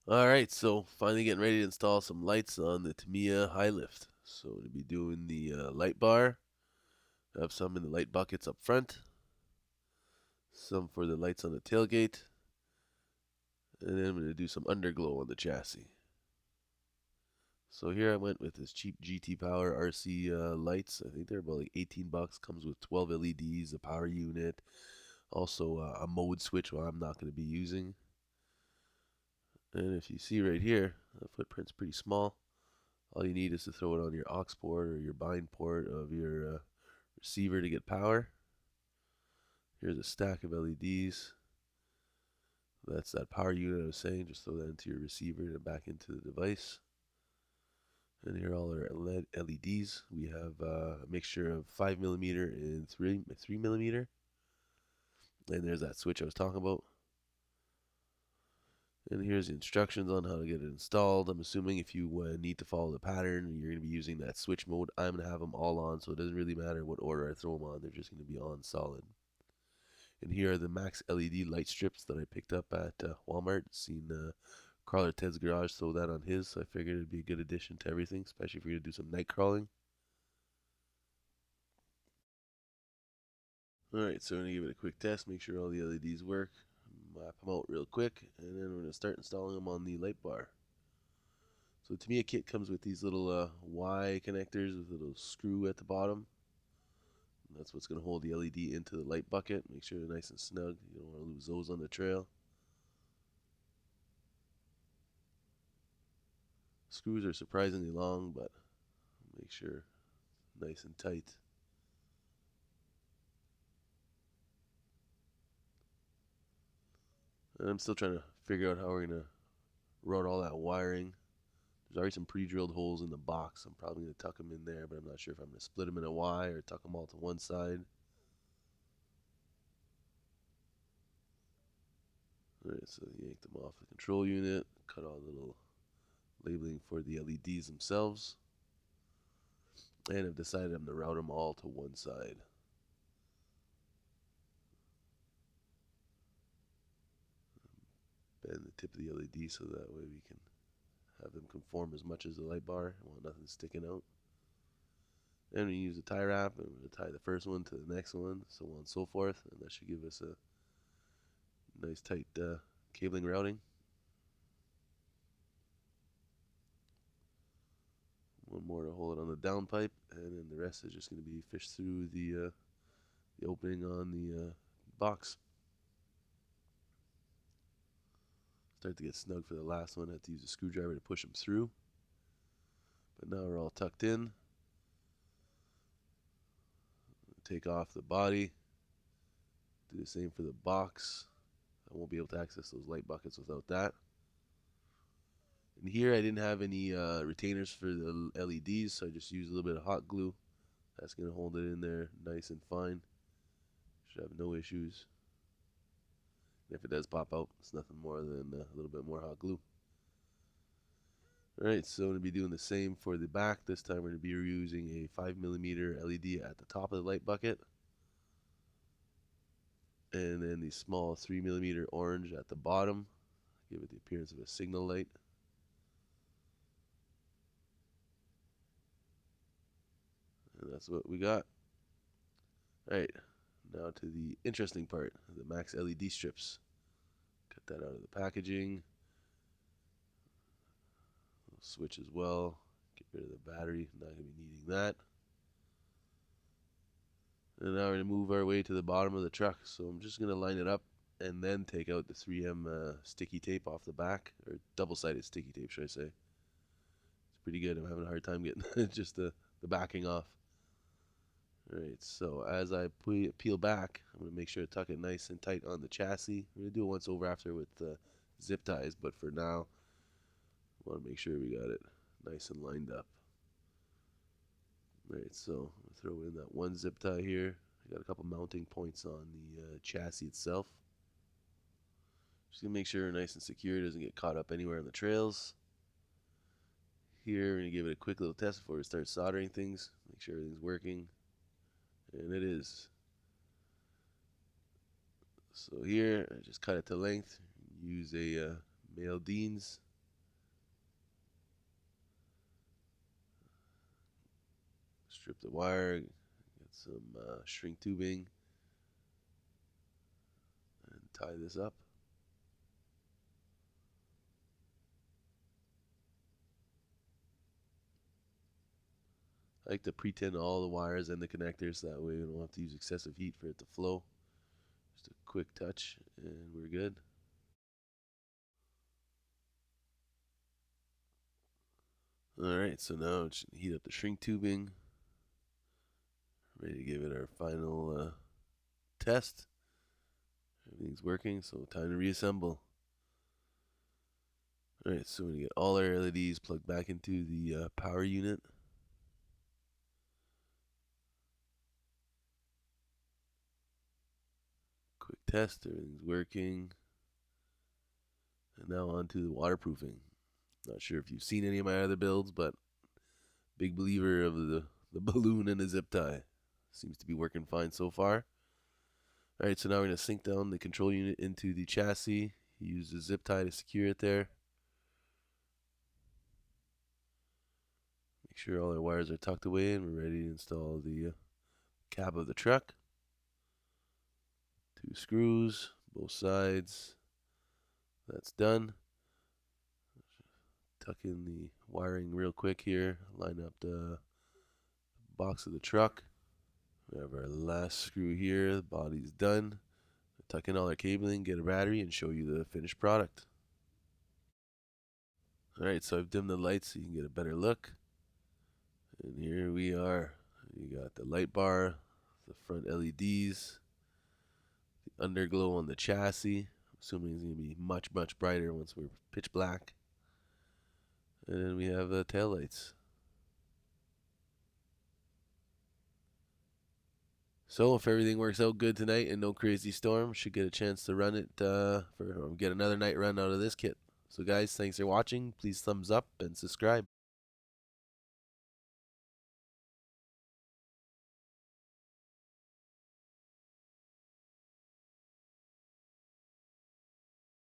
Alright, so finally getting ready to install some lights on the Tamiya high lift. So we'll be doing the light bar. I have some in the light buckets up front, some for the lights on the tailgate, and then I'm going to do some underglow on the chassis. So here I went with this cheap GT Power RC lights. I think they're about like 18 bucks. Comes with 12 LEDs, a power unit, also a mode switch, which I'm not going to be using. And if you see right here, the footprint's pretty small. All you need is to throw it on your aux port or your bind port of your receiver to get power. Here's a stack of LEDs. That's that power unit I was saying. Just throw that into your receiver and back into the device. And here are all our LEDs. We have a mixture of 5mm and 3mm. And there's that switch I was talking about. And here's the instructions on how to get it installed. I'm assuming if you need to follow the pattern, you're going to be using that switch mode. I'm going to have them all on, so it doesn't really matter what order I throw them on. They're just going to be on solid. And here are the max LED light strips that I picked up at Walmart. Seen Crawler Ted's garage throw that on his, so I figured it'd be a good addition to everything, especially if you're going to do some night crawling. Alright, so I'm going to give it a quick test, make sure all the LEDs work, map them out real quick, and then we're going to start installing them on the light bar. So the Tamiya kit comes with these little Y connectors with a little screw at the bottom. That's what's going to hold the LED into the light bucket. Make sure they're nice and snug. You don't want to lose those on the trail. Screws are surprisingly long, but make sure nice and tight. And I'm still trying to figure out how we're going to route all that wiring. There's already some pre-drilled holes in the box. I'm probably going to tuck them in there, but I'm not sure if I'm going to split them in a Y or tuck them all to one side. Alright, so yank them off the control unit, cut all the little labeling for the LEDs themselves, and I've decided I'm going to route them all to one side. Bend the tip of the LED so that way we can have them conform as much as the light bar. I want nothing sticking out. And we use a tie wrap, and we're going to tie the first one to the next one, so on and so forth, and that should give us a nice tight cabling routing. One more to hold it on the downpipe, and then the rest is just going to be fished through the opening on the box. Start to get snug for the last one. I had to use a screwdriver to push them through. But now we're all tucked in. Take off the body. Do the same for the box. I won't be able to access those light buckets without that. And here I didn't have any retainers for the LEDs, so I just used a little bit of hot glue. That's going to hold it in there nice and fine. Should have no issues. And if it does pop out, it's nothing more than a little bit more hot glue. Alright, so I'm going to be doing the same for the back. This time we're going to be using a 5mm LED at the top of the light bucket. And then the small 3mm orange at the bottom. Give it the appearance of a signal light. And that's what we got. Alright, now to the interesting part, the max LED strips. Cut that out of the packaging. Switch as well. Get rid of the battery, not going to be needing that. And now we're going to move our way to the bottom of the truck. So I'm just going to line it up and then take out the 3M sticky tape off the back, or double-sided sticky tape, should I say. It's pretty good. I'm having a hard time getting just the backing off. Alright, so as I peel back, I'm going to make sure to tuck it nice and tight on the chassis. We're going to do it once over after with zip ties, but for now, I want to make sure we got it nice and lined up. Alright, so I'll throw in that one zip tie here. I got a couple mounting points on the chassis itself. Just gonna make sure nice and secure, it doesn't get caught up anywhere on the trails. Here, we're gonna give it a quick little test before we start soldering things. Make sure everything's working, and it is. So here, I just cut it to length. Use a male Dean's Strip the wire, get some shrink tubing, and tie this up. I like to pre-tin all the wires and the connectors, that way we don't have to use excessive heat for it to flow. Just a quick touch and we're good. Alright, so now just heat up the shrink tubing. Ready to give it our final test. Everything's working, so time to reassemble. Alright, so we're going to get all our LEDs plugged back into the power unit. Quick test, everything's working. And now on to the waterproofing. Not sure if you've seen any of my other builds, but big believer of the balloon and the zip tie. Seems to be working fine so far. Alright, so now we're going to sink down the control unit into the chassis. Use the zip tie to secure it there. Make sure all our wires are tucked away and we're ready to install the cab of the truck. 2 screws, both sides. That's done. Tuck in the wiring real quick here. Line up the box of the truck. We have our last screw here. The body's done. Tuck in all our cabling, get a battery, and show you the finished product. Alright, so I've dimmed the lights so you can get a better look. And here we are. You got the light bar, the front LEDs, the underglow on the chassis. Assuming it's going to be much, much brighter once we're pitch black. And then we have the tail lights. So if everything works out good tonight and no crazy storm, should get a chance to run it get another night run out of this kit. So guys, thanks for watching. Please thumbs up and subscribe.